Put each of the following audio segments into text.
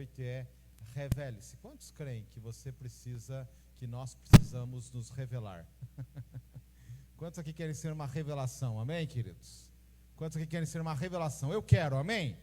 noite é revele-se. Quantos creem que nós precisamos nos revelar? Quantos aqui querem ser uma revelação? Amém, queridos? Quantos aqui querem ser uma revelação? Eu quero, amém?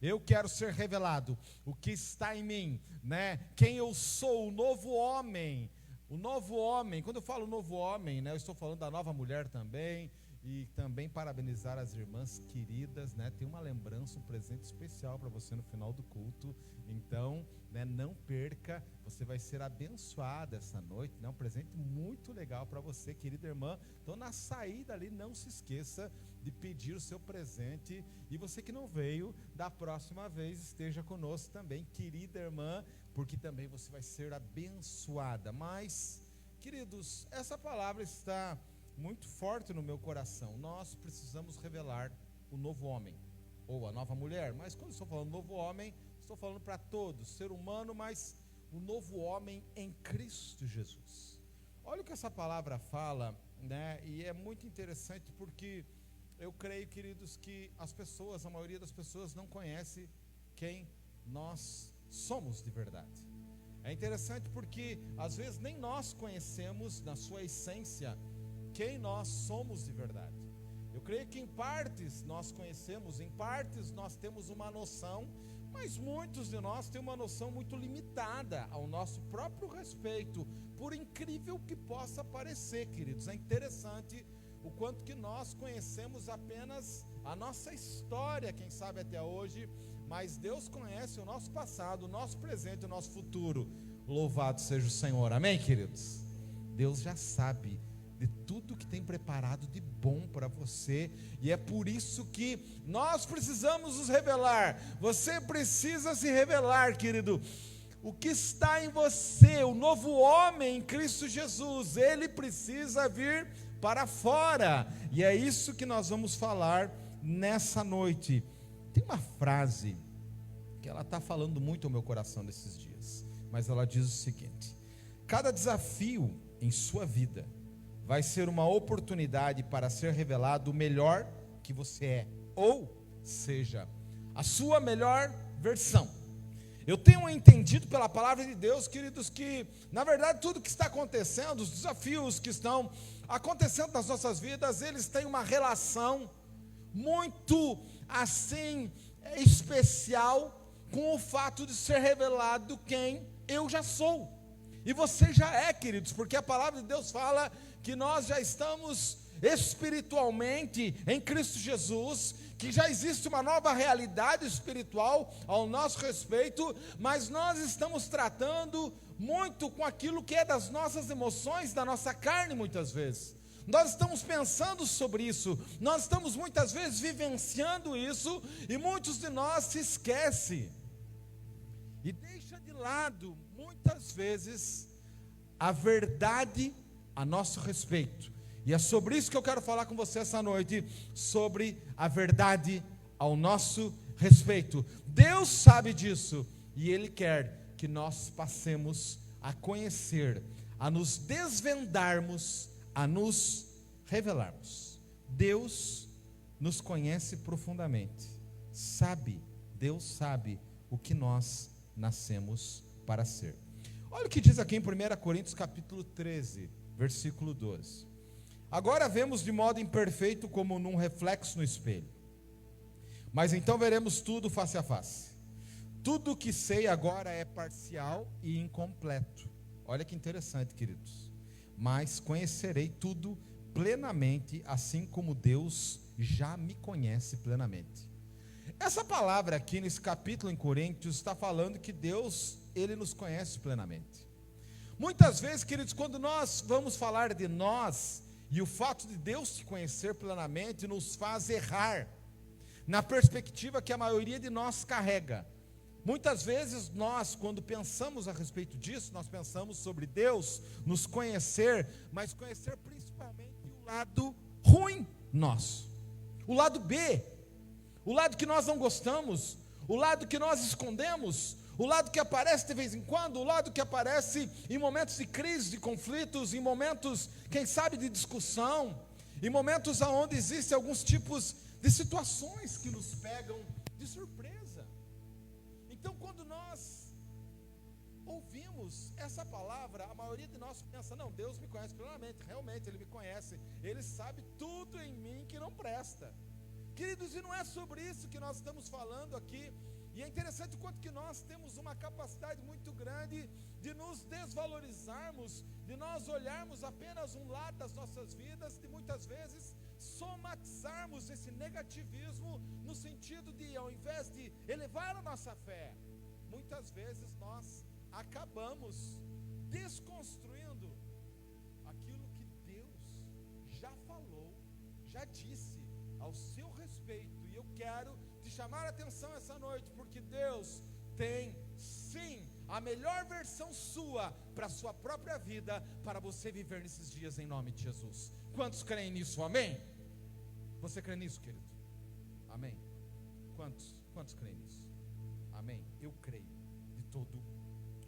Eu quero ser revelado, o que está em mim, né? Quem eu sou, o novo homem. O novo homem, quando eu falo novo homem, né, eu estou falando da nova mulher também. E também parabenizar as irmãs queridas, né? Tem uma lembrança, um presente especial para você no final do culto. Então, né, não perca, você vai ser abençoada essa noite, né? Um presente muito legal para você, querida irmã. Então, na saída ali, não se esqueça de pedir o seu presente. E você que não veio, da próxima vez esteja conosco também, querida irmã, porque também você vai ser abençoada. Mas, queridos, essa palavra está muito forte no meu coração. Nós precisamos revelar o novo homem, ou a nova mulher. Mas quando estou falando novo homem, estou falando para todos, ser humano, mas o novo homem em Cristo Jesus. Olha o que essa palavra fala, né? E é muito interessante porque eu creio, queridos, que a maioria das pessoas não conhece quem nós somos de verdade. É interessante porque às vezes nem nós conhecemos na sua essência quem nós somos de verdade. Eu creio que em partes nós conhecemos, em partes nós temos uma noção, mas muitos de nós têm uma noção muito limitada ao nosso próprio respeito, por incrível que possa parecer, queridos. É interessante o quanto que nós conhecemos apenas a nossa história, quem sabe até hoje, mas Deus conhece o nosso passado, o nosso presente, o nosso futuro. Louvado seja o Senhor, amém, queridos? Deus já sabe de tudo que tem preparado de bom para você, e é por isso que nós precisamos nos revelar. Você precisa se revelar, querido. O que está em você, o novo homem em Cristo Jesus, ele precisa vir para fora, e é isso que nós vamos falar nessa noite. Tem uma frase que ela está falando muito ao meu coração nesses dias, mas ela diz o seguinte: cada desafio em sua vida vai ser uma oportunidade para ser revelado o melhor que você é, ou seja, a sua melhor versão. Eu tenho entendido pela palavra de Deus, queridos, que na verdade tudo que está acontecendo, os desafios que estão acontecendo nas nossas vidas, eles têm uma relação muito assim especial com o fato de ser revelado quem eu já sou. E você já é, queridos, porque a palavra de Deus fala que nós já estamos espiritualmente em Cristo Jesus, que já existe uma nova realidade espiritual ao nosso respeito, mas nós estamos tratando muito com aquilo que é das nossas emoções, da nossa carne muitas vezes. Nós estamos pensando sobre isso, nós estamos muitas vezes vivenciando isso, e muitos de nós se esquecem e deixa de lado muitas vezes a verdade a nosso respeito. E é sobre isso que eu quero falar com você essa noite, sobre a verdade ao nosso respeito. Deus sabe disso, e Ele quer que nós passemos a conhecer, a nos desvendarmos, a nos revelarmos. Deus nos conhece profundamente, Deus sabe o que nós nascemos para ser. Olha o que diz aqui em 1 Coríntios capítulo 13, versículo 12. Agora vemos de modo imperfeito, como num reflexo no espelho, mas então veremos tudo face a face. Tudo o que sei agora é parcial e incompleto. Olha que interessante, queridos. Mas conhecerei tudo plenamente, assim como Deus já me conhece plenamente. Essa palavra aqui nesse capítulo em Coríntios está falando que Deus, Ele nos conhece plenamente. Muitas vezes, queridos, quando nós vamos falar de nós, e o fato de Deus te conhecer plenamente nos faz errar na perspectiva que a maioria de nós carrega. Muitas vezes nós, quando pensamos a respeito disso, nós pensamos sobre Deus nos conhecer, mas conhecer principalmente o lado ruim nosso, o lado B, o lado que nós não gostamos, o lado que nós escondemos, o lado que aparece de vez em quando, o lado que aparece em momentos de crise, de conflitos, em momentos, quem sabe, de discussão, em momentos onde existem alguns tipos de situações que nos pegam de surpresa. Então, quando nós ouvimos essa palavra, a maioria de nós pensa, não, Deus me conhece plenamente, realmente Ele me conhece, Ele sabe tudo em mim que não presta. Queridos, e não é sobre isso que nós estamos falando aqui. E é interessante o quanto que nós temos uma capacidade muito grande de nos desvalorizarmos, de nós olharmos apenas um lado das nossas vidas, de muitas vezes somatizarmos esse negativismo no sentido de, ao invés de elevar a nossa fé, muitas vezes nós acabamos desconstruindo aquilo que Deus já falou, já disse ao seu respeito. E eu quero te chamar a atenção essa noite, porque Deus tem sim a melhor versão sua para a sua própria vida, para você viver nesses dias em nome de Jesus. Quantos creem nisso? Amém? Você crê nisso, querido? Amém? Quantos creem nisso? Amém? Eu creio de todo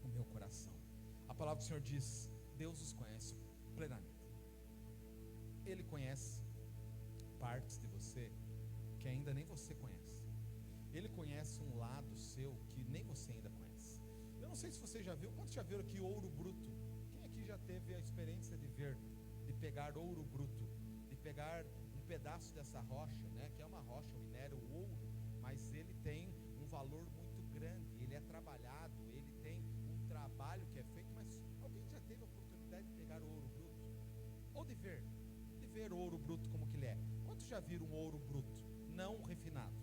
o meu coração. A palavra do Senhor diz: Deus os conhece plenamente. Ele conhece partes de você que ainda nem você conhece. Ele conhece um lado seu que nem você ainda conhece. Eu não sei se você já viu, quantos já viram aqui ouro bruto? Quem aqui já teve a experiência de ver, de pegar ouro bruto, de pegar um pedaço dessa rocha, né, que é uma rocha, um minério, o ouro, mas ele tem um valor muito grande, ele é trabalhado, ele tem um trabalho que é feito. Mas alguém já teve a oportunidade de pegar o ouro bruto? Ou de ver o ouro bruto como que ele é? Quantos já viram um ouro bruto, não refinado?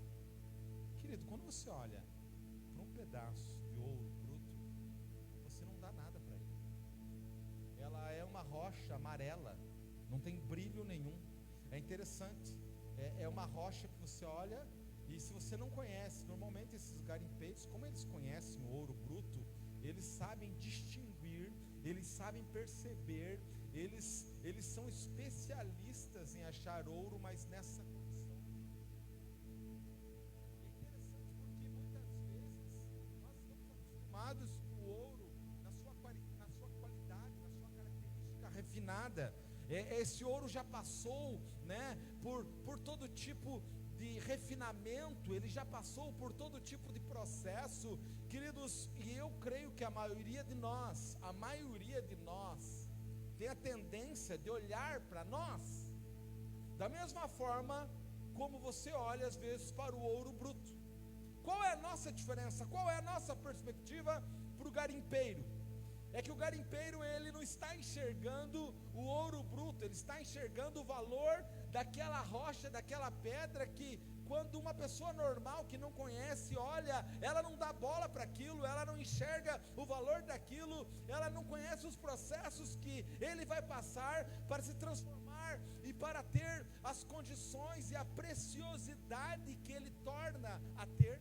Querido, quando você olha para um pedaço de ouro bruto, você não dá nada para ele. Ela é uma rocha amarela, não tem brilho nenhum. É interessante, é uma rocha que você olha, e se você não conhece, normalmente esses garimpeiros, como eles conhecem o ouro bruto, eles sabem distinguir, eles sabem perceber, eles são especialistas em achar ouro, mas nessa condição. É interessante porque muitas vezes nós estamos acostumados com o ouro na sua qualidade, na sua característica refinada. Esse ouro já passou, né, por todo tipo de refinamento, ele já passou por todo tipo de processo, queridos. E eu creio que a maioria de nós tem a tendência de olhar para nós da mesma forma como você olha às vezes para o ouro bruto. Qual é a nossa diferença? Qual é a nossa perspectiva para o garimpeiro? É que o garimpeiro, ele não está enxergando o ouro bruto, ele está enxergando o valor daquela rocha, daquela pedra, que quando uma pessoa normal que não conhece olha, ela não dá bola para aquilo, ela não enxerga o valor daquilo, ela não conhece os processos que ele vai passar para se transformar e para ter as condições e a preciosidade que ele torna a ter.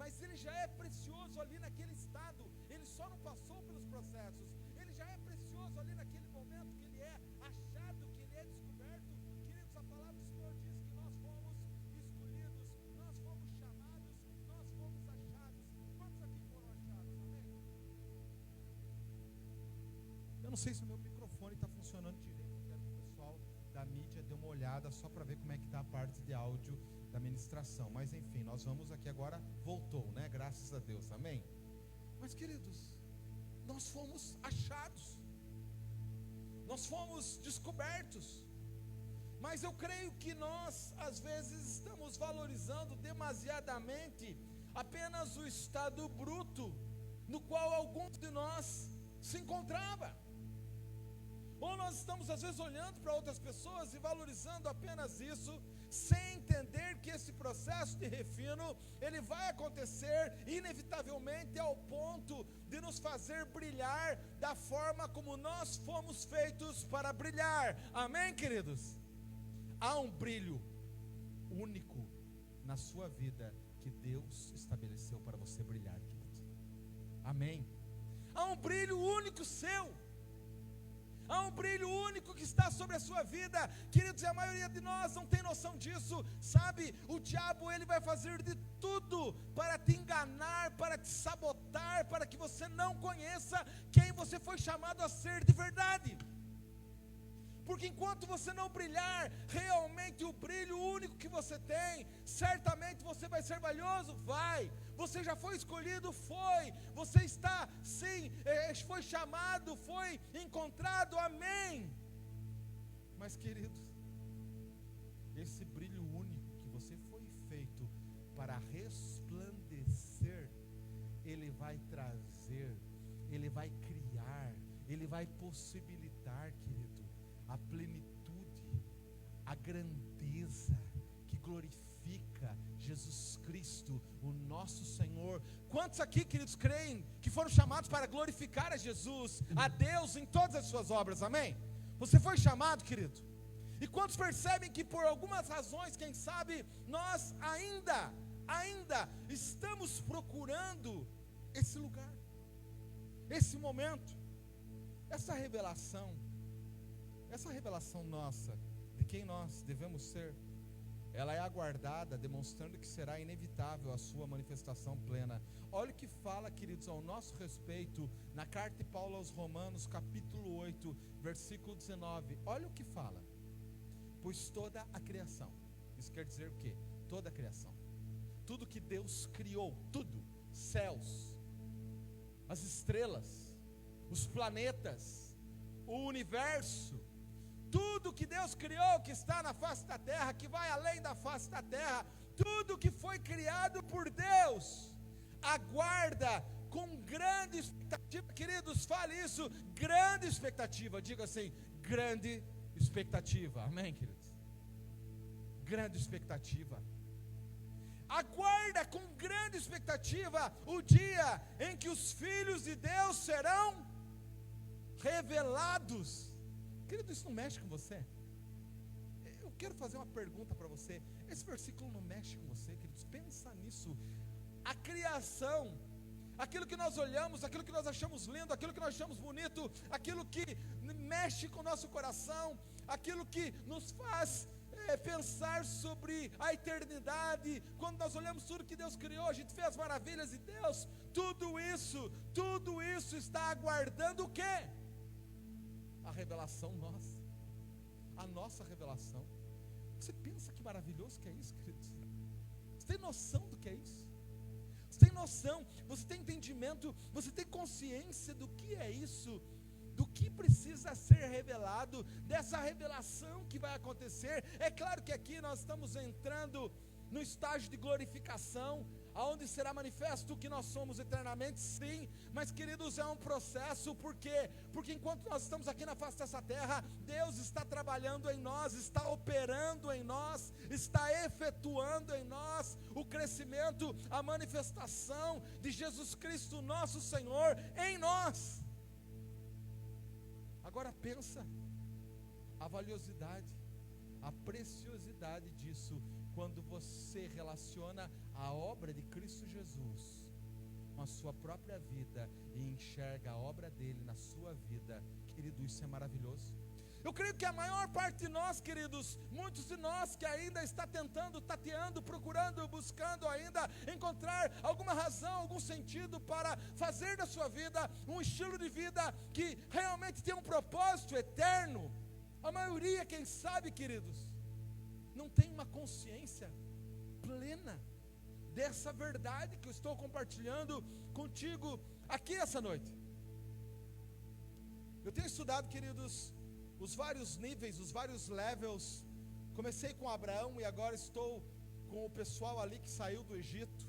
Mas ele já é precioso ali naquele estado, ele só não passou pelos processos, ele já é precioso ali naquele momento que ele é achado, que ele é descoberto. Queridos, a palavra do Senhor diz que nós fomos escolhidos, nós fomos chamados, nós fomos achados. Quantos aqui foram achados? Amém? Eu não sei se o meu microfone está funcionando direito, eu quero que o pessoal da mídia dê uma olhada só para ver como é que está a parte de áudio da ministração, mas enfim, nós vamos aqui agora, voltou, né, graças a Deus, amém? Mas queridos, nós fomos achados, nós fomos descobertos, mas eu creio que nós às vezes estamos valorizando demasiadamente apenas o estado bruto no qual alguns de nós se encontrava. Ou nós estamos às vezes olhando para outras pessoas e valorizando apenas isso, sem entender que esse processo de refino, ele vai acontecer inevitavelmente ao ponto de nos fazer brilhar da forma como nós fomos feitos para brilhar. Amém, queridos? Há um brilho único na sua vida que Deus estabeleceu para você brilhar, querido. Amém? Há um brilho único seu. Há um brilho único que está sobre a sua vida, queridos, e a maioria de nós não tem noção disso, sabe? O diabo, ele vai fazer de tudo para te enganar, para te sabotar, para que você não conheça quem você foi chamado a ser de verdade. Porque enquanto você não brilhar realmente o brilho único que você tem, certamente você vai ser valioso? Vai. Você já foi escolhido? Foi. Você está, sim, foi chamado, foi encontrado, amém. Mas queridos, esse brilho único que você foi feito para resplandecer, ele vai trazer, ele vai criar, ele vai possibilitar, querido, a plenitude, a grandeza que glorifica Jesus Cristo, o nosso Senhor. Quantos aqui, queridos, creem que foram chamados para glorificar a Jesus, a Deus em todas as suas obras, amém? Você foi chamado, querido. E quantos percebem que por algumas razões, quem sabe, nós ainda estamos procurando esse lugar, esse momento, essa revelação nossa, de quem nós devemos ser, ela é aguardada, demonstrando que será inevitável a sua manifestação plena. Olha o que fala, queridos, ao nosso respeito, na carta de Paulo aos Romanos, capítulo 8, versículo 19, olha o que fala: pois toda a criação, isso quer dizer o quê? Toda a criação, tudo que Deus criou, tudo, céus, as estrelas, os planetas, o universo, tudo que Deus criou, que está na face da terra, que vai além da face da terra, tudo que foi criado por Deus, aguarda com grande expectativa, queridos, fale isso, grande expectativa, diga assim, grande expectativa, amém, queridos? Grande expectativa. Aguarda com grande expectativa o dia em que os filhos de Deus serão revelados. Querido, isso não mexe com você? Eu quero fazer uma pergunta para você. Esse versículo não mexe com você, queridos? Pensa nisso. A criação, aquilo que nós olhamos, aquilo que nós achamos lindo, aquilo que nós achamos bonito, aquilo que mexe com o nosso coração, aquilo que nos faz pensar sobre a eternidade, quando nós olhamos tudo que Deus criou, a gente vê as maravilhas de Deus, tudo isso está aguardando o quê? A revelação nossa, a nossa revelação. Você pensa que maravilhoso que é isso, queridos? Você tem noção do que é isso? Você tem noção, você tem entendimento, você tem consciência do que é isso? Do que precisa ser revelado, dessa revelação que vai acontecer. É claro que aqui nós estamos entrando no estágio de glorificação, aonde será manifesto o que nós somos eternamente, sim, mas queridos, é um processo, por quê? Porque enquanto nós estamos aqui na face dessa terra, Deus está trabalhando em nós, está operando em nós, está efetuando em nós o crescimento, a manifestação de Jesus Cristo, nosso Senhor, em nós. Agora pensa a valiosidade, a preciosidade disso, quando você relaciona a obra de Cristo Jesus com a sua própria vida e enxerga a obra dele na sua vida. Querido, isso é maravilhoso. Eu creio que a maior parte de nós, queridos, muitos de nós que ainda está tentando, tateando, procurando, buscando ainda encontrar alguma razão, algum sentido para fazer da sua vida um estilo de vida que realmente tem um propósito eterno. A maioria, quem sabe, queridos, não tem uma consciência plena dessa verdade que eu estou compartilhando contigo aqui essa noite. Eu tenho estudado, queridos, os vários níveis, os vários levels. Comecei com Abraão e agora estou com o pessoal ali que saiu do Egito,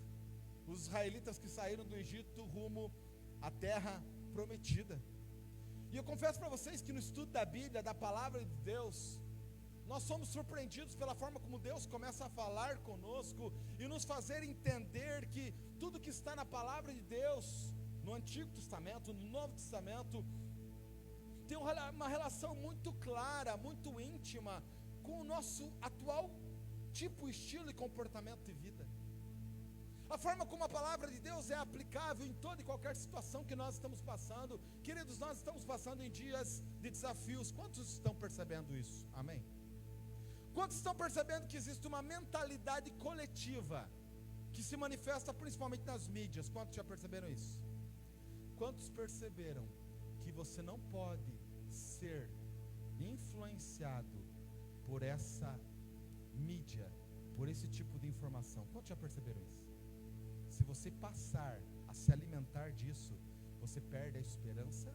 os israelitas que saíram do Egito rumo à terra prometida. E eu confesso para vocês que no estudo da Bíblia, da palavra de Deus, nós somos surpreendidos pela forma como Deus começa a falar conosco e nos fazer entender que tudo que está na palavra de Deus, no Antigo Testamento, no Novo Testamento, tem uma relação muito clara, muito íntima com o nosso atual tipo, estilo e comportamento de vida. A forma como a palavra de Deus é aplicável em toda e qualquer situação que nós estamos passando. Queridos, nós estamos passando em dias de desafios. Quantos estão percebendo isso? Amém? Quantos estão percebendo que existe uma mentalidade coletiva que se manifesta principalmente nas mídias? Quantos já perceberam isso? Quantos perceberam que você não pode ser influenciado por essa mídia, por esse tipo de informação? Quantos já perceberam isso? Se você passar a se alimentar disso, você perde a esperança,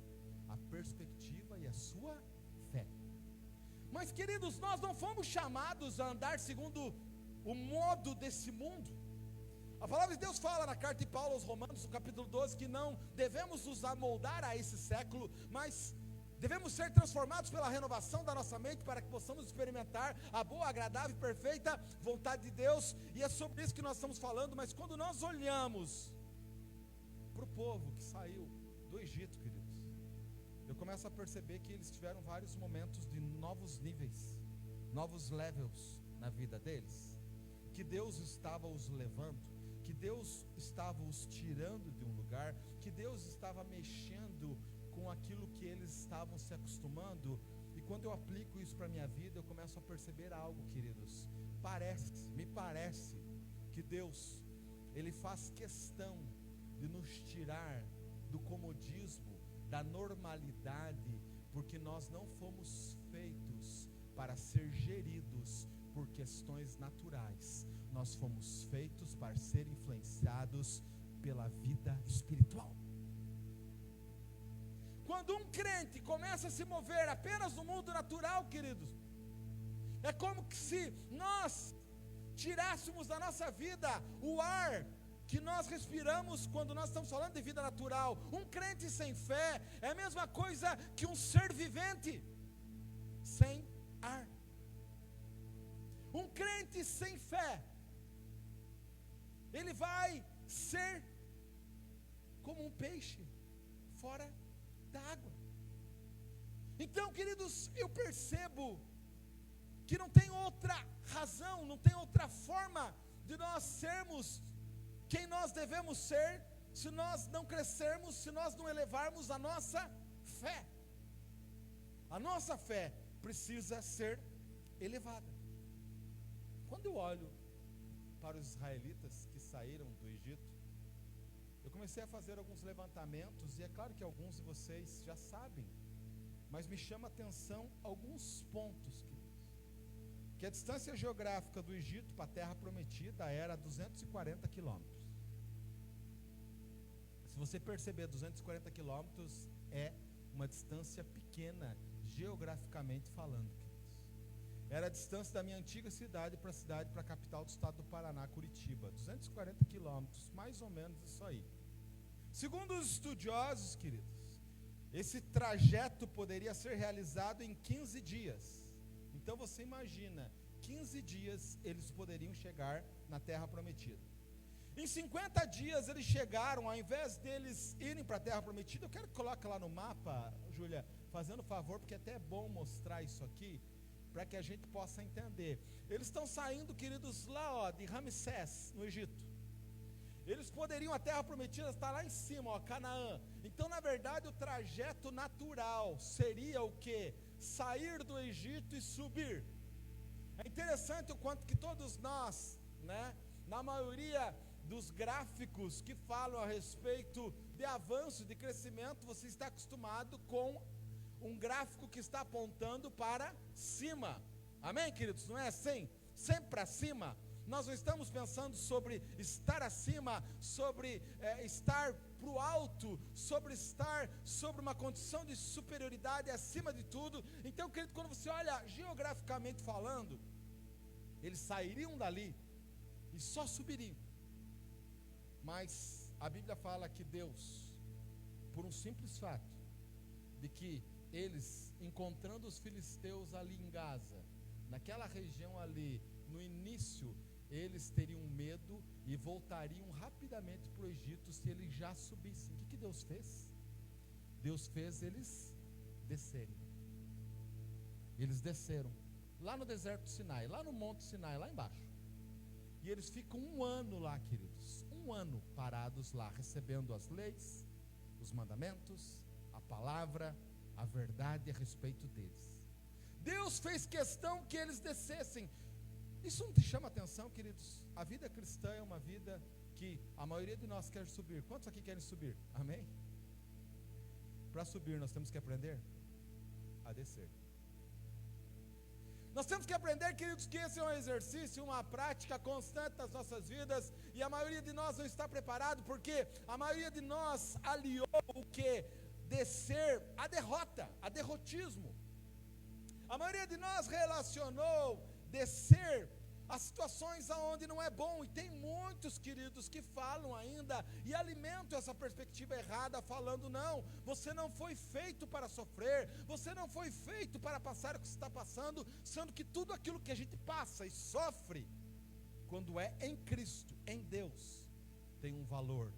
a perspectiva e a sua fé. Mas, queridos, nós não fomos chamados a andar segundo o modo desse mundo. A palavra de Deus fala na carta de Paulo aos Romanos, no capítulo 12, que não devemos nos amoldar a esse século, mas devemos ser transformados pela renovação da nossa mente, para que possamos experimentar a boa, agradável e perfeita vontade de Deus. E é sobre isso que nós estamos falando. Mas quando nós olhamos para o povo que saiu do Egito, queridos, eu começo a perceber que eles tiveram vários momentos de novos níveis, novos levels na vida deles, que Deus estava os levando, que Deus estava os tirando de um lugar, que Deus estava mexendo com aquilo que eles estavam se acostumando. E quando eu aplico isso para a minha vida, eu começo a perceber algo, queridos. Me parece que Deus, Ele faz questão de nos tirar do comodismo, da normalidade, porque nós não fomos feitos para ser geridos por questões naturais. Nós fomos feitos para ser influenciados pela vida espiritual. Quando um crente começa a se mover apenas no mundo natural, queridos, é como se nós tirássemos da nossa vida o ar que nós respiramos quando nós estamos falando de vida natural. Um crente sem fé é a mesma coisa que um ser vivente sem ar. Um crente sem fé, ele vai ser como um peixe fora da água. Então, queridos, eu percebo que não tem outra razão, não tem outra forma de nós sermos quem nós devemos ser, se nós não crescermos, se nós não elevarmos a nossa fé. A nossa fé precisa ser elevada. Quando eu olho para os israelitas que saíram do Egito, eu comecei a fazer alguns levantamentos, e é claro que alguns de vocês já sabem, mas me chama a atenção alguns pontos, queridos. Que a distância geográfica do Egito para a Terra Prometida era 240 quilômetros. Se você perceber, 240 quilômetros é uma distância pequena, geograficamente falando, queridos. Era a distância da minha antiga cidade para a capital do estado do Paraná, Curitiba. 240 quilômetros, mais ou menos isso aí. Segundo os estudiosos, queridos, esse trajeto poderia ser realizado em 15 dias. Então você imagina, 15 dias eles poderiam chegar na Terra Prometida. Em 50 dias eles chegaram, ao invés deles irem para a Terra Prometida, eu quero que coloque lá no mapa, Júlia, fazendo favor, porque até é bom mostrar isso aqui, para que a gente possa entender. Eles estão saindo, queridos, lá de Ramsés, no Egito. Eles poderiam, a Terra Prometida está lá em cima, Canaã. Então, na verdade, o trajeto natural seria o quê? Sair do Egito e subir. É interessante o quanto que todos nós, na maioria dos gráficos que falam a respeito de avanço, de crescimento, você está acostumado com um gráfico que está apontando para cima. Amém, queridos? Não é assim? Sempre para cima. Nós não estamos pensando sobre estar acima, sobre estar para o alto, sobre estar sobre uma condição de superioridade acima de tudo. Então, querido, quando você olha geograficamente falando, eles sairiam dali e só subiriam. Mas a Bíblia fala que Deus, por um simples fato de que eles, encontrando os filisteus ali em Gaza, naquela região ali, no início, eles teriam medo e voltariam rapidamente para o Egito se eles já subissem. O que Deus fez? Deus fez eles descerem. Eles desceram lá no deserto do Sinai, lá no monte Sinai, lá embaixo. E eles ficam 1 ano lá, queridos, 1 ano parados lá, recebendo as leis, os mandamentos, a palavra, a verdade a respeito deles. Deus fez questão que eles descessem. Isso não te chama atenção, queridos? A vida cristã é uma vida que a maioria de nós quer subir. Quantos aqui querem subir? Amém? Para subir nós temos que aprender a descer. Nós temos que aprender, queridos, que esse é um exercício, uma prática constante das nossas vidas, e a maioria de nós não está preparado, porque a maioria de nós aliou o que? Descer a derrota, a derrotismo. A maioria de nós relacionou descer as situações aonde não é bom, e tem muitos, queridos, que falam ainda e alimentam essa perspectiva errada, falando: não, você não foi feito para sofrer, você não foi feito para passar o que você está passando, sendo que tudo aquilo que a gente passa e sofre, quando é em Cristo, em Deus, tem um valor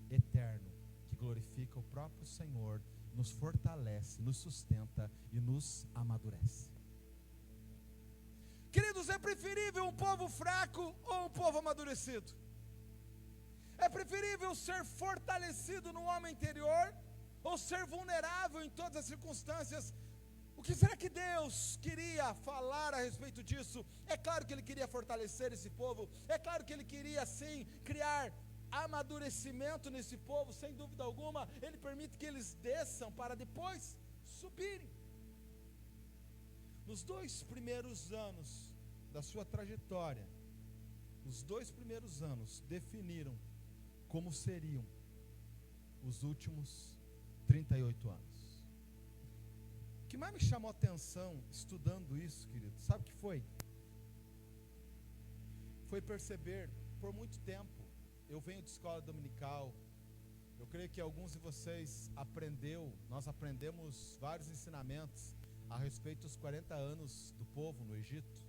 eterno, que glorifica o próprio Senhor, nos fortalece, nos sustenta e nos amadurece. Queridos, é preferível um povo fraco ou um povo amadurecido? É preferível ser fortalecido no homem interior ou ser vulnerável em todas as circunstâncias? O que será que Deus queria falar a respeito disso? É claro que Ele queria fortalecer esse povo, é claro que Ele queria sim criar amadurecimento nesse povo, sem dúvida alguma. Ele permite que eles desçam para depois subirem. Nos 2 primeiros anos da sua trajetória, os 2 primeiros anos definiram como seriam os últimos 38 anos. O que mais me chamou a atenção estudando isso, querido, sabe o que foi? Foi perceber, por muito tempo, eu venho de escola dominical, eu creio que alguns de vocês nós aprendemos vários ensinamentos a respeito dos 40 anos do povo no Egito.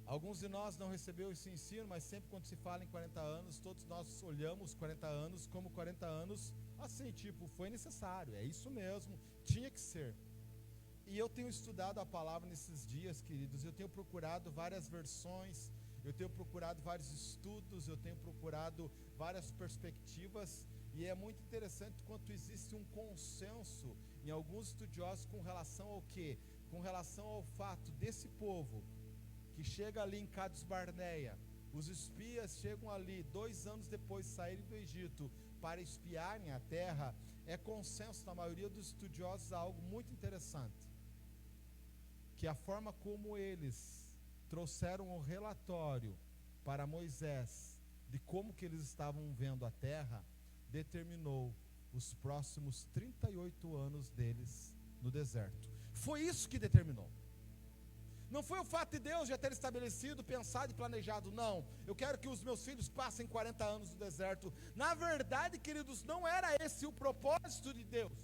Alguns de nós não recebeu esse ensino, mas sempre quando se fala em 40 anos, todos nós olhamos 40 anos como 40 anos, assim, tipo, foi necessário, é isso mesmo, tinha que ser. E eu tenho estudado a palavra nesses dias, queridos, eu tenho procurado várias versões, eu tenho procurado vários estudos, eu tenho procurado várias perspectivas, e é muito interessante quanto existe um consenso em alguns estudiosos com relação ao quê? Com relação ao fato desse povo que chega ali em Cades Barneia, os espias chegam ali 2 anos depois de saírem do Egito para espiarem a terra. É consenso na maioria dos estudiosos algo muito interessante, que a forma como eles trouxeram o relatório para Moisés de como que eles estavam vendo a terra, determinou os próximos 38 anos deles no deserto. Foi isso que determinou. Não foi o fato de Deus já ter estabelecido, pensado e planejado, não, eu quero que os meus filhos passem 40 anos no deserto. Na verdade, queridos, não era esse o propósito de Deus.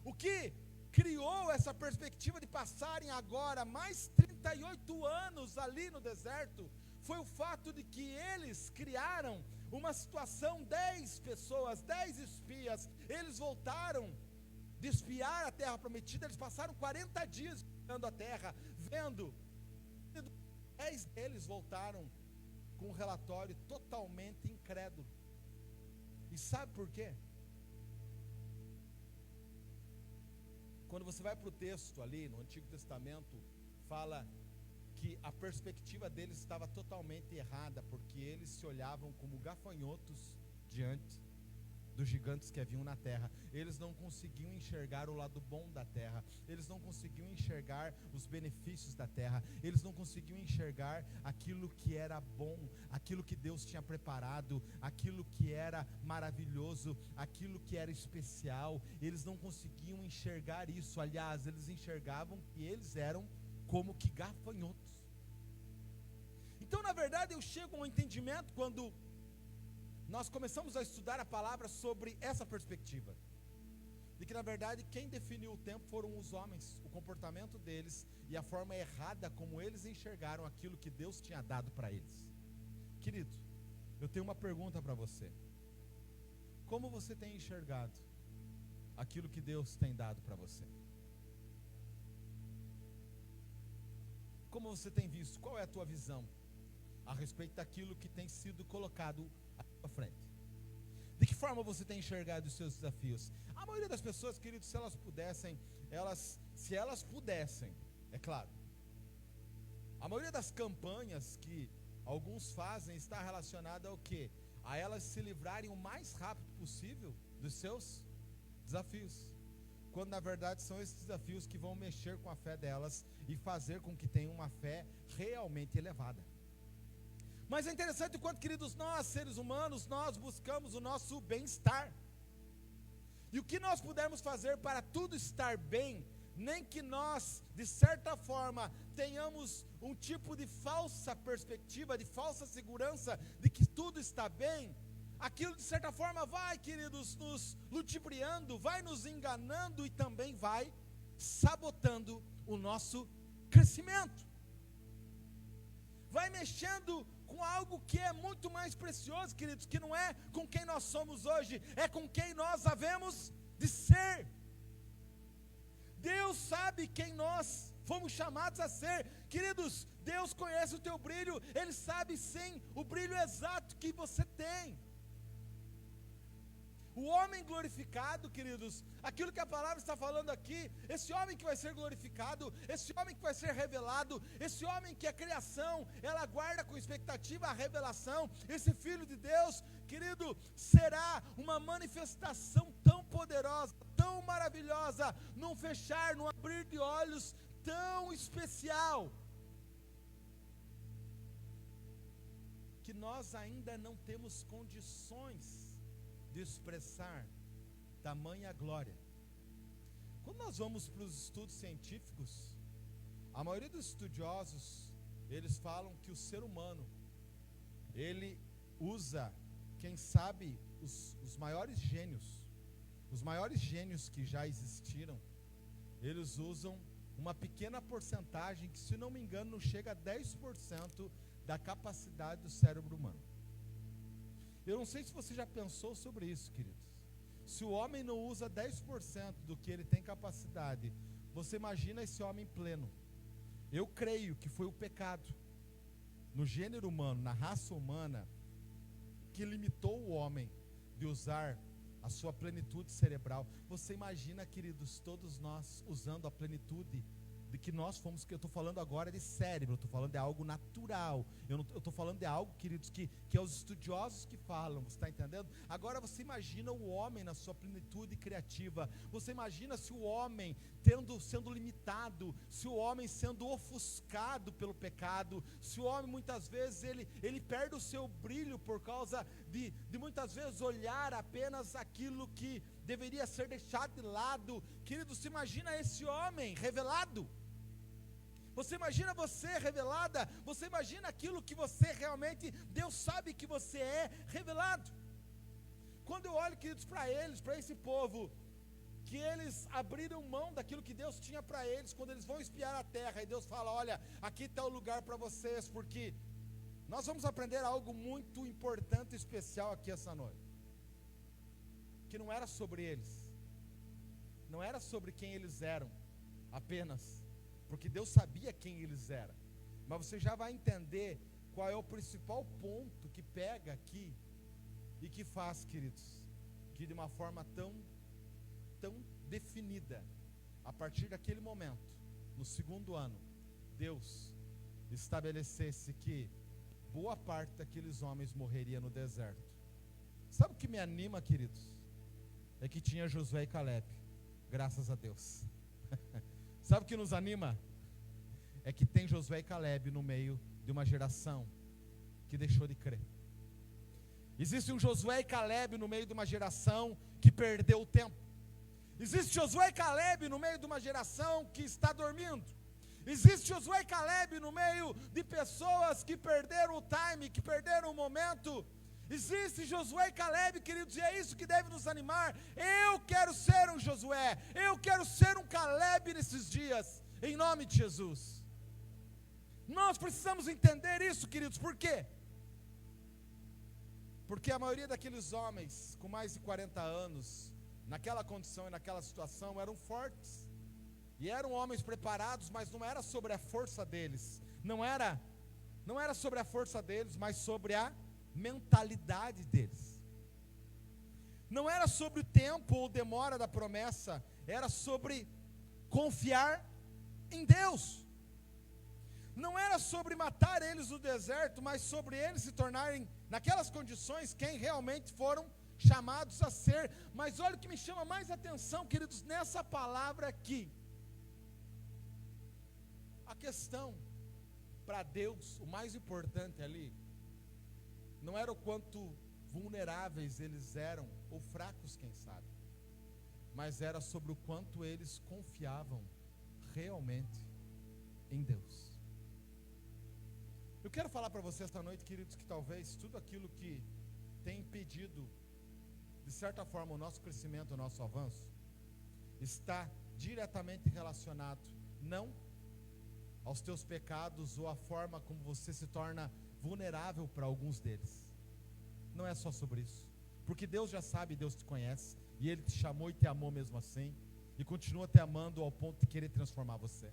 O que criou essa perspectiva de passarem agora mais 38 anos ali no deserto, foi o fato de que eles criaram uma situação, 10 pessoas, 10 espias, eles voltaram de espiar a terra prometida, eles passaram 40 dias espiando a terra, vendo, 10 deles voltaram com um relatório totalmente incrédulo. E sabe por quê? Quando você vai para o texto ali, no Antigo Testamento, fala que a perspectiva deles estava totalmente errada, porque eles se olhavam como gafanhotos diante dos gigantes que haviam na terra. Eles não conseguiam enxergar o lado bom da terra, eles não conseguiam enxergar os benefícios da terra, eles não conseguiam enxergar aquilo que era bom, aquilo que Deus tinha preparado, aquilo que era maravilhoso, aquilo que era especial. Eles não conseguiam enxergar isso. Aliás, eles enxergavam que eles eram como que gafanhotos. Então, na verdade, eu chego a um entendimento quando nós começamos a estudar a palavra sobre essa perspectiva, de que na verdade quem definiu o tempo foram os homens, o comportamento deles e a forma errada como eles enxergaram aquilo que Deus tinha dado para eles. Querido, eu tenho uma pergunta para você: como você tem enxergado aquilo que Deus tem dado para você? Como você tem visto? Qual é a tua visão a respeito daquilo que tem sido colocado à sua frente? De que forma você tem enxergado os seus desafios? A maioria das pessoas, queridos, se elas pudessem, é claro, a maioria das campanhas que alguns fazem está relacionada ao quê? A elas se livrarem o mais rápido possível dos seus desafios. quando na verdade são esses desafios que vão mexer com a fé delas e fazer com que tenham uma fé realmente elevada. Mas é interessante o quanto, queridos, nós, seres humanos, nós buscamos o nosso bem-estar. E o que nós pudermos fazer para tudo estar bem, nem que nós, de certa forma, tenhamos um tipo de falsa perspectiva, de falsa segurança de que tudo está bem, aquilo de certa forma vai, queridos, nos ludibriando, vai nos enganando e também vai sabotando o nosso crescimento. Vai mexendo com algo que é muito mais precioso, queridos, que não é com quem nós somos hoje, é com quem nós havemos de ser. Deus sabe quem nós fomos chamados a ser. Queridos, Deus conhece o teu brilho, Ele sabe sim o brilho exato que você tem. O homem glorificado, queridos, aquilo que a palavra está falando aqui, esse homem que vai ser glorificado, esse homem que vai ser revelado, esse homem que a criação, ela aguarda com expectativa a revelação, esse Filho de Deus, querido, será uma manifestação tão poderosa, tão maravilhosa, num fechar, num abrir de olhos tão especial, que nós ainda não temos condições de expressar tamanha glória. Quando nós vamos para os estudos científicos, a maioria dos estudiosos, eles falam que o ser humano, ele usa, quem sabe, os maiores gênios que já existiram, eles usam uma pequena porcentagem, que se não me engano não chega a 10% da capacidade do cérebro humano. Eu não sei se você já pensou sobre isso, queridos. Se o homem não usa 10% do que ele tem capacidade, você imagina esse homem pleno. Eu creio que foi o pecado no gênero humano, na raça humana, que limitou o homem de usar a sua plenitude cerebral. Você imagina, queridos, todos nós usando a plenitude de que nós fomos, que eu estou falando agora de cérebro, eu estou falando de algo natural, eu estou falando de algo, queridos, que é os estudiosos que falam, você está entendendo? Agora você imagina o homem na sua plenitude criativa, você imagina se o homem sendo limitado, se o homem sendo ofuscado pelo pecado, se o homem muitas vezes ele perde o seu brilho por causa de muitas vezes olhar apenas aquilo que deveria ser deixado de lado. Querido, se imagina esse homem revelado, você imagina você revelada, você imagina aquilo que você realmente, Deus sabe que você é revelado. Quando eu olho, queridos, para eles, para esse povo, que eles abriram mão daquilo que Deus tinha para eles, quando eles vão espiar a terra, e Deus fala, olha, aqui está o lugar para vocês, porque nós vamos aprender algo muito importante e especial aqui essa noite, que não era sobre eles, não era sobre quem eles eram apenas, porque Deus sabia quem eles eram, mas você já vai entender qual é o principal ponto que pega aqui, e que faz, queridos, que de uma forma tão definida, a partir daquele momento, no segundo ano, Deus estabelecesse que boa parte daqueles homens morreria no deserto. Sabe o que me anima, queridos? É que tinha Josué e Caleb, graças a Deus. Sabe o que nos anima? É que tem Josué e Caleb no meio de uma geração que deixou de crer. Existe um Josué e Caleb no meio de uma geração que perdeu o tempo. Existe Josué e Caleb no meio de uma geração que está dormindo. Existe Josué e Caleb no meio de pessoas que perderam o time, que perderam o momento. Existe Josué e Caleb, queridos, e é isso que deve nos animar. Eu quero ser um Josué, eu quero ser um Caleb nesses dias, em nome de Jesus. Nós precisamos entender isso, queridos, por quê? Porque a maioria daqueles homens com mais de 40 anos, naquela condição e naquela situação, eram fortes, e eram homens preparados, mas não era sobre a força deles, não era sobre a força deles, mas sobre a mentalidade deles. Não era sobre o tempo ou demora da promessa, era sobre confiar em Deus. Não era sobre matar eles no deserto, mas sobre eles se tornarem, naquelas condições, quem realmente foram chamados a ser. Mas olha o que me chama mais atenção, queridos, nessa palavra aqui. A questão para Deus, o mais importante ali, não era o quanto vulneráveis eles eram, ou fracos, quem sabe, mas era sobre o quanto eles confiavam realmente em Deus. Eu quero falar para vocês esta noite, queridos, que talvez tudo aquilo que tem impedido, de certa forma, o nosso crescimento, o nosso avanço, está diretamente relacionado, não aos teus pecados ou a forma como você se torna vulnerável para alguns deles. Não é só sobre isso, porque Deus já sabe, Deus te conhece, e Ele te chamou e te amou mesmo assim, e continua te amando ao ponto de querer transformar você,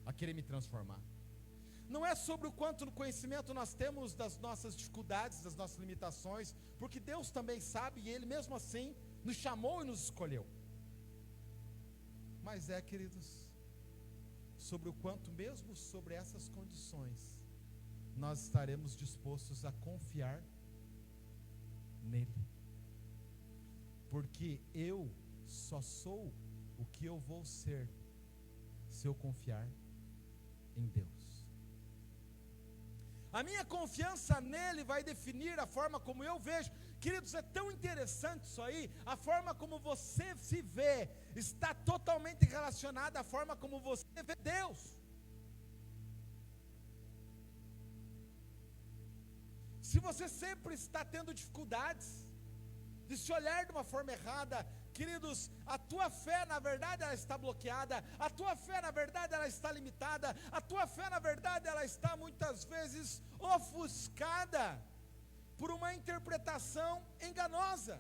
a querer me transformar. Não é sobre o quanto no conhecimento nós temos das nossas dificuldades, das nossas limitações, porque Deus também sabe, e Ele mesmo assim nos chamou e nos escolheu. Mas queridos, sobre o quanto mesmo sobre essas condições, nós estaremos dispostos a confiar nele. Porque eu só sou o que eu vou ser se eu confiar em Deus. A minha confiança nele vai definir a forma como eu vejo. Queridos, é tão interessante isso aí. A forma como você se vê está totalmente relacionada à forma como você vê Deus. Se você sempre está tendo dificuldades de se olhar de uma forma errada, queridos, a tua fé na verdade ela está bloqueada, a tua fé na verdade ela está limitada, a tua fé na verdade ela está muitas vezes ofuscada por uma interpretação enganosa.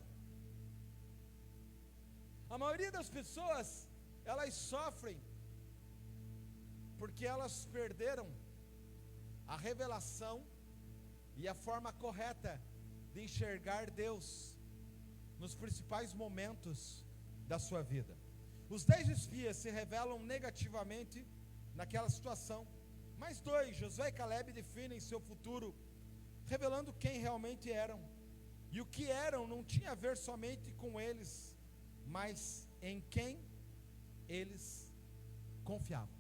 A maioria das pessoas, elas sofrem porque elas perderam a revelação e a forma correta de enxergar Deus nos principais momentos da sua vida. Os 10 espias se revelam negativamente naquela situação, mas 2, Josué e Caleb, definem seu futuro, revelando quem realmente eram. E o que eram não tinha a ver somente com eles, mas em quem eles confiavam.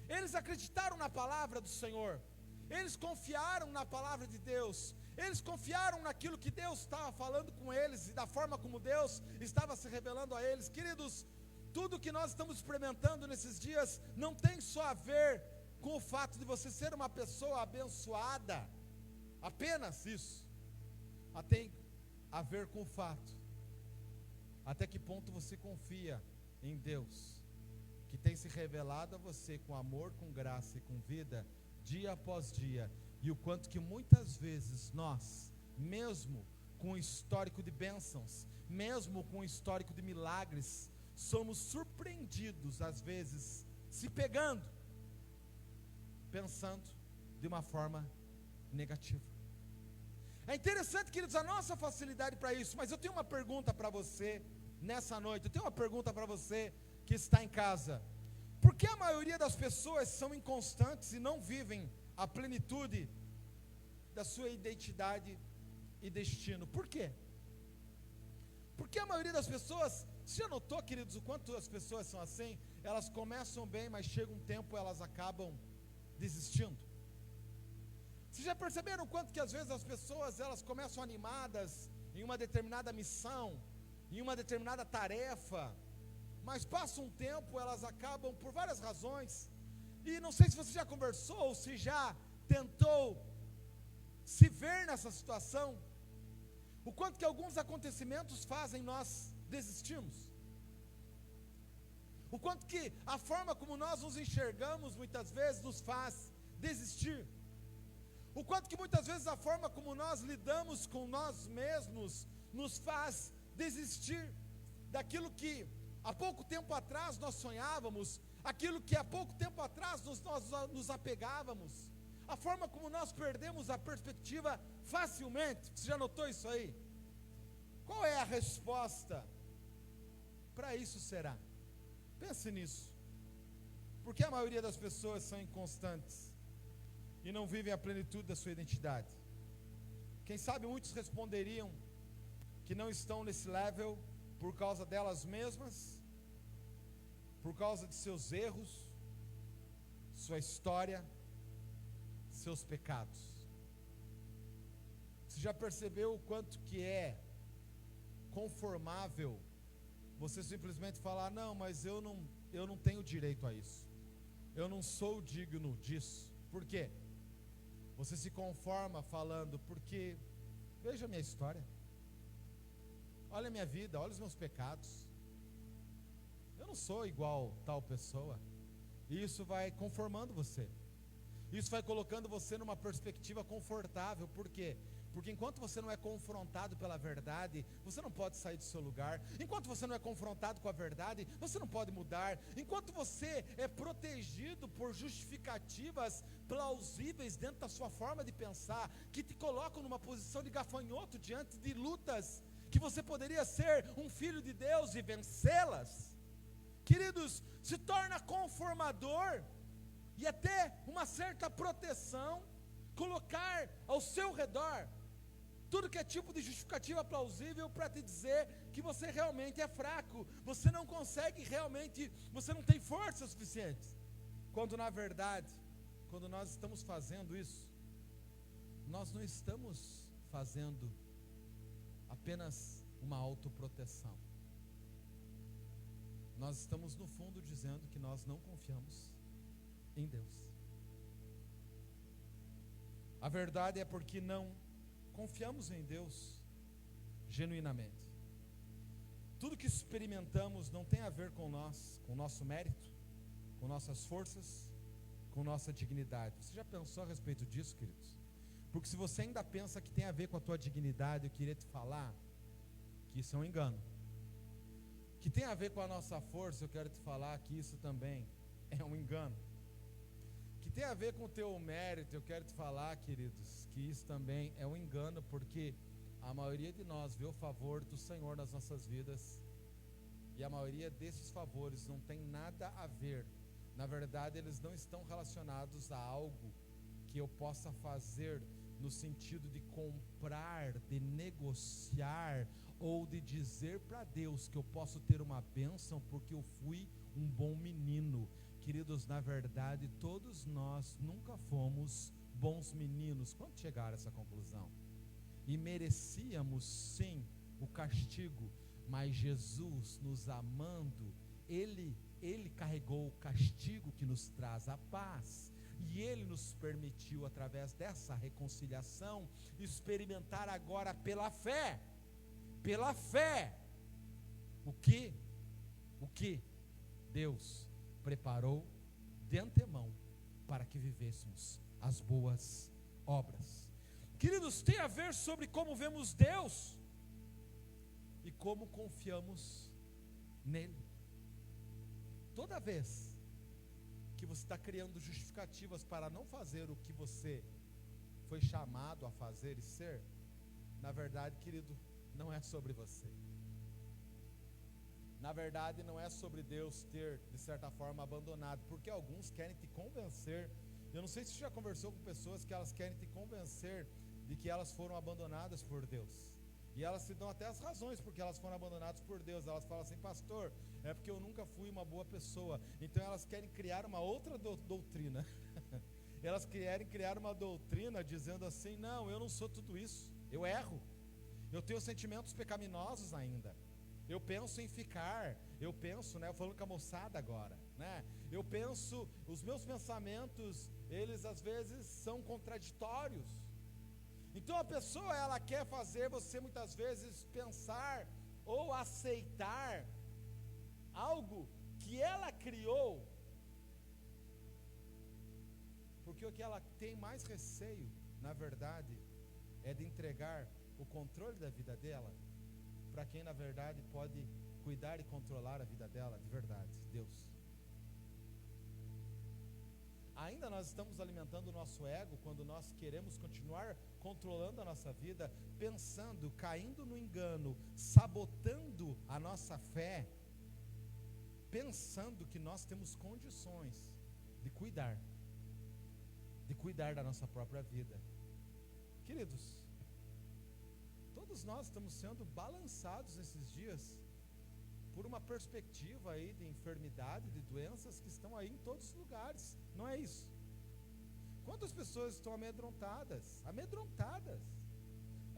Eles acreditaram na palavra do Senhor, eles confiaram na palavra de Deus, eles confiaram naquilo que Deus estava falando com eles e da forma como Deus estava se revelando a eles. Queridos, tudo que nós estamos experimentando nesses dias não tem só a ver com o fato de você ser uma pessoa abençoada, apenas isso, mas tem a ver com o fato, até que ponto você confia em Deus, que tem se revelado a você com amor, com graça e com vida, dia após dia, e o quanto que muitas vezes nós, mesmo com o histórico de bênçãos, mesmo com o histórico de milagres, somos surpreendidos às vezes, se pegando, pensando de uma forma negativa. É interessante, queridos, a nossa facilidade para isso, mas eu tenho uma pergunta para você nessa noite, eu tenho uma pergunta para você que está em casa. Por que a maioria das pessoas são inconstantes e não vivem a plenitude da sua identidade e destino? Por quê? Porque a maioria das pessoas, você já notou, queridos, o quanto as pessoas são assim? Elas começam bem, mas chega um tempo elas acabam desistindo. Vocês já perceberam o quanto que às vezes as pessoas elas começam animadas em uma determinada missão, em uma determinada tarefa, mas passa um tempo, elas acabam por várias razões, e não sei se você já conversou, ou se já tentou se ver nessa situação, o quanto que alguns acontecimentos fazem nós desistirmos, o quanto que a forma como nós nos enxergamos muitas vezes nos faz desistir, o quanto que muitas vezes a forma como nós lidamos com nós mesmos nos faz desistir daquilo que há pouco tempo atrás nós sonhávamos, aquilo que há pouco tempo atrás nós nos apegávamos, a forma como nós perdemos a perspectiva facilmente. Você já notou isso aí? Qual é a resposta para isso será? Pense nisso. Porque a maioria das pessoas são inconstantes e não vivem a plenitude da sua identidade. Quem sabe muitos responderiam que não estão nesse level por causa delas mesmas, por causa de seus erros, sua história, seus pecados. Você já percebeu o quanto que é conformável você simplesmente falar: não, mas eu não tenho direito a isso, eu não sou digno disso? Por quê? Você se conforma falando: porque veja a minha história, olha a minha vida, olha os meus pecados, eu não sou igual tal pessoa. E isso vai conformando você, isso vai colocando você numa perspectiva confortável. Por quê? Porque enquanto você não é confrontado pela verdade, você não pode sair do seu lugar. Enquanto você não é confrontado com a verdade, você não pode mudar. Enquanto você é protegido por justificativas plausíveis dentro da sua forma de pensar, que te colocam numa posição de gafanhoto diante de lutas que você poderia ser um filho de Deus e vencê-las, queridos, se torna conformador e até uma certa proteção colocar ao seu redor tudo que é tipo de justificativa plausível para te dizer que você realmente é fraco, você não consegue realmente, você não tem força suficiente, quando na verdade, quando nós estamos fazendo isso, nós não estamos fazendo apenas uma autoproteção, nós estamos no fundo dizendo que nós não confiamos em Deus. A verdade é porque não confiamos em Deus genuinamente. Tudo que experimentamos não tem a ver com nós, com o nosso mérito, com nossas forças, com nossa dignidade. Você já pensou a respeito disso, queridos? Porque se você ainda pensa que tem a ver com a tua dignidade, eu queria te falar que isso é um engano. Que tem a ver com a nossa força, eu quero te falar que isso também é um engano. Que tem a ver com o teu mérito, eu quero te falar, queridos, que isso também é um engano, porque a maioria de nós vê o favor do Senhor nas nossas vidas, e a maioria desses favores não tem nada a ver, na verdade eles não estão relacionados a algo que eu possa fazer no sentido de comprar, de negociar, ou de dizer para Deus que eu posso ter uma bênção porque eu fui um bom menino. Queridos, na verdade, todos nós nunca fomos bons meninos. Quando chegaram a essa conclusão? E merecíamos sim o castigo, mas Jesus, nos amando, Ele carregou o castigo que nos traz a paz. E Ele nos permitiu, através dessa reconciliação, experimentar agora pela fé, o que Deus preparou de antemão para que vivêssemos as boas obras. Queridos, tem a ver sobre como vemos Deus e como confiamos nele. Toda vez que você está criando justificativas para não fazer o que você foi chamado a fazer e ser, na verdade, querido, não é sobre você. Na verdade, não é sobre Deus ter, de certa forma, abandonado, porque alguns querem te convencer. Eu não sei se você já conversou com pessoas que elas querem te convencer de que elas foram abandonadas por Deus. E elas te dão até as razões porque elas foram abandonadas por Deus. Elas falam assim: pastor, é porque eu nunca fui uma boa pessoa. Então elas querem criar uma outra doutrina. Elas querem criar uma doutrina dizendo assim: não, eu não sou tudo isso, eu erro, eu tenho sentimentos pecaminosos ainda, eu penso em ficar, eu penso, né, falando com a moçada agora, né, eu penso, os meus pensamentos, eles às vezes são contraditórios. Então a pessoa, ela quer fazer você muitas vezes pensar ou aceitar algo que ela criou, porque o que ela tem mais receio, na verdade, é de entregar o controle da vida dela para quem na verdade pode cuidar e controlar a vida dela de verdade, Deus. Ainda nós estamos alimentando o nosso ego quando nós queremos continuar controlando a nossa vida, pensando, caindo no engano, sabotando a nossa fé, pensando que nós temos condições de cuidar da nossa própria vida. Queridos, todos nós estamos sendo balançados nesses dias por uma perspectiva aí de enfermidade, de doenças que estão aí em todos os lugares, não é isso? Quantas pessoas estão amedrontadas? Amedrontadas.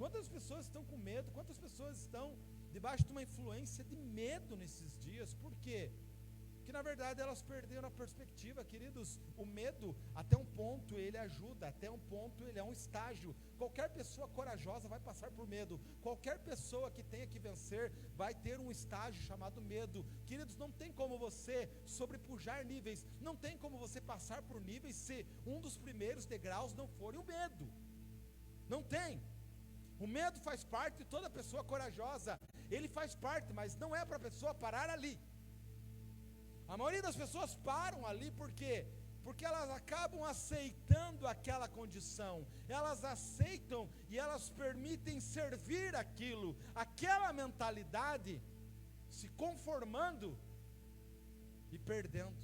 Quantas pessoas estão com medo? Quantas pessoas estão debaixo de uma influência de medo nesses dias? Por quê? Porque na verdade elas perderam a perspectiva, queridos. O medo, até um ponto ele ajuda, até um ponto ele é um estágio. Qualquer pessoa corajosa vai passar por medo. Qualquer pessoa que tenha que vencer vai ter um estágio chamado medo. Queridos, não tem como você sobrepujar níveis, não tem como você passar por níveis se um dos primeiros degraus não for o medo. Não tem. O medo faz parte de toda pessoa corajosa. Ele faz parte, mas não é para a pessoa parar ali. A maioria das pessoas param ali por quê? Porque elas acabam aceitando aquela condição. Elas aceitam e elas permitem servir aquilo, aquela mentalidade, se conformando e perdendo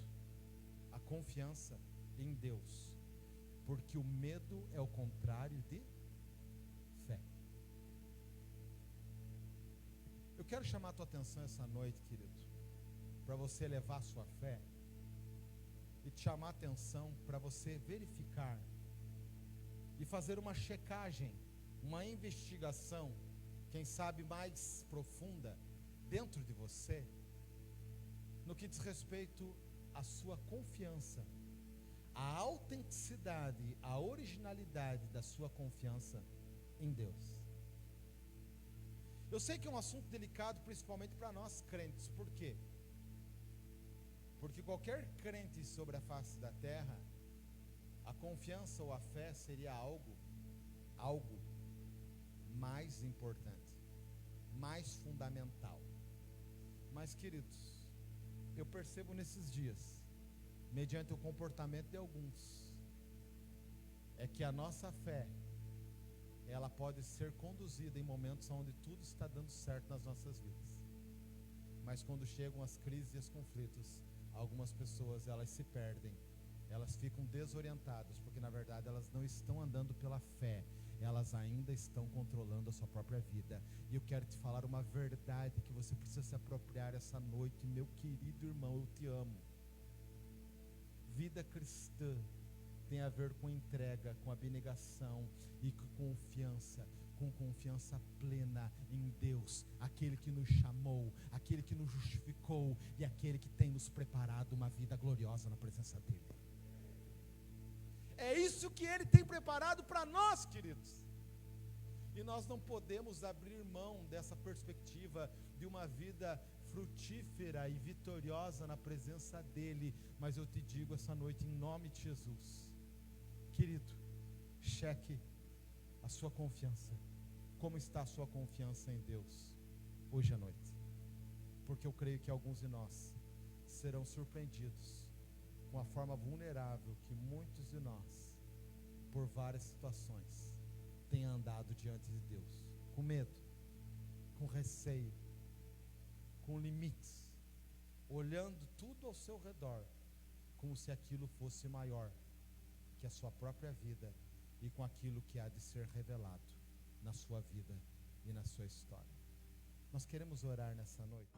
a confiança em Deus. Porque o medo é o contrário de fé. Eu quero chamar a tua atenção essa noite, querido, para você elevar a sua fé e te chamar a atenção para você verificar e fazer uma checagem, uma investigação, quem sabe mais profunda, dentro de você, no que diz respeito à sua confiança, a autenticidade, a originalidade da sua confiança em Deus. Eu sei que é um assunto delicado, principalmente para nós crentes. Por quê? Porque qualquer crente sobre a face da terra, a confiança ou a fé seria algo mais importante, mais fundamental. Mas, queridos, eu percebo nesses dias, mediante o comportamento de alguns, é que a nossa fé, ela pode ser conduzida em momentos onde tudo está dando certo nas nossas vidas. Mas quando chegam as crises e os conflitos, algumas pessoas, elas se perdem, elas ficam desorientadas, porque na verdade elas não estão andando pela fé, elas ainda estão controlando a sua própria vida. E eu quero te falar uma verdade que você precisa se apropriar essa noite, meu querido irmão, eu te amo. Vida cristã tem a ver com entrega, com abnegação e com confiança plena em Deus, aquele que nos chamou, aquele que nos justificou e aquele que tem nos preparado uma vida gloriosa na presença dele. É isso que ele tem preparado para nós, queridos. E nós não podemos abrir mão dessa perspectiva de uma vida frutífera e vitoriosa na presença dele. Mas eu te digo essa noite, em nome de Jesus, querido, cheque a sua confiança. Como está a sua confiança em Deus hoje à noite? Porque eu creio que alguns de nós serão surpreendidos com a forma vulnerável que muitos de nós, por várias situações, têm andado diante de Deus, com medo, com receio, com limites, olhando tudo ao seu redor, como se aquilo fosse maior que a sua própria vida e com aquilo que há de ser revelado na sua vida e na sua história. Nós queremos orar nessa noite.